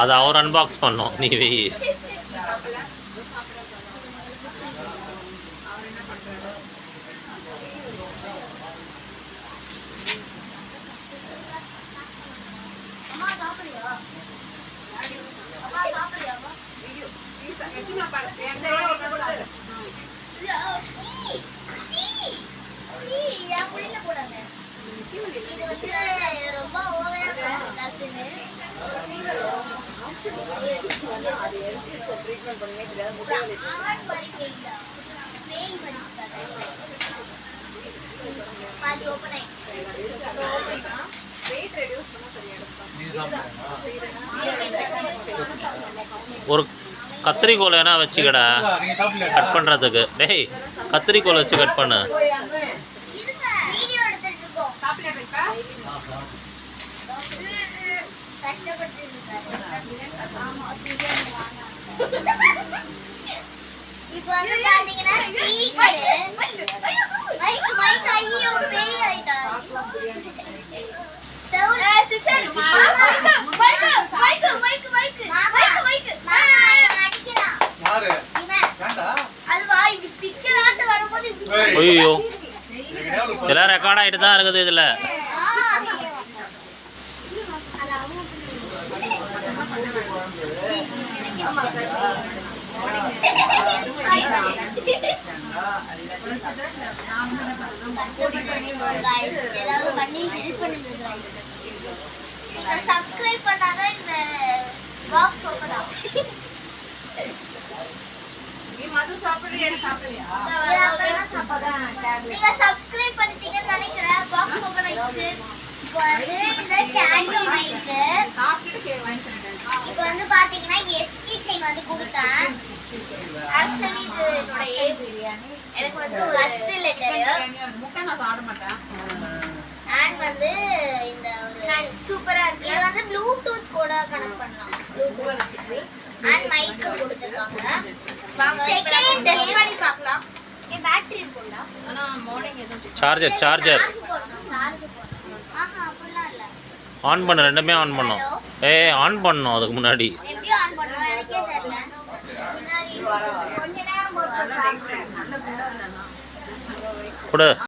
அதை அவர் அன்பாக்ஸ் பண்ணோம், நீ வெய். ஒரு கத்திரிக்கோல் வேணா வச்சுக்கடா கட் பண்ணுறதுக்கு. டேய், கத்திரிக்கோல் வச்சு கட் பண்ணு. இப்போ வந்து பாத்தீங்கன்னா மைக் ஐயோ பேய் ஆயிட்டா. சிஸ்டர் மைக் அடிக்கிறான். யாரு? ஏண்டா? அது வா இப்படி ஸ்பீக்கர் ஆட்ட வரும்போது ஐயோ, எல்லாம் ரெக்கார்ட் ஆயிட்டு தான் இருக்குது இதுல. சப்ஸ்கிரைப் பண்ணாதான் இந்த பாக்ஸ் ஓபன் ஆகும். நீங்க சப்ஸ்கிரைப் பண்ணிட்டீங்கன்னு நினைக்கிறேன். பாக்ஸ் ஓபன் ஆயிடுச்சு. இப்போ வந்து இந்த கேண்டி மைக் இப்போ வந்து பாத்தீங்கன்னா எஸ்கி செயின் வந்து கொடுத்தேன். ஆக்சுவலி இது என்னோட எனக்கு வந்து ஃபர்ஸ்ட் லெட்டர் முட்டை நான் சாப்பிட மாட்டேன். அண்ட் வந்து இந்த ஒரு சூப்பரா இருக்கு. இது வந்து ப்ளூடூத் கூட கனெக்ட் பண்ணலாம். அண்ட் மைக் கொடுத்திருக்காங்க. வாங்க செகண்ட் டெஸ்ட் பண்ணி பார்க்கலாம். ஏ பேட்டரி இருக்கும்டா. ஆனா மார்னிங் ஏதோ சார்ஜர் சார்ஜ் ஆஹா அப்படிலாம் இல்ல. ஆன் பண்ணு, ரெண்டுமே ஆன் பண்ணோம். ஆன் பண்ணோம் அதுக்கு முன்னாடி. எப்படி ஆன் பண்ணனும் எனக்கே தெரியல. முன்னாடி கொஞ்ச நேரம் போட்டு சாப்பிடுறேன். நல்ல கூட இல்லனா. கொடு.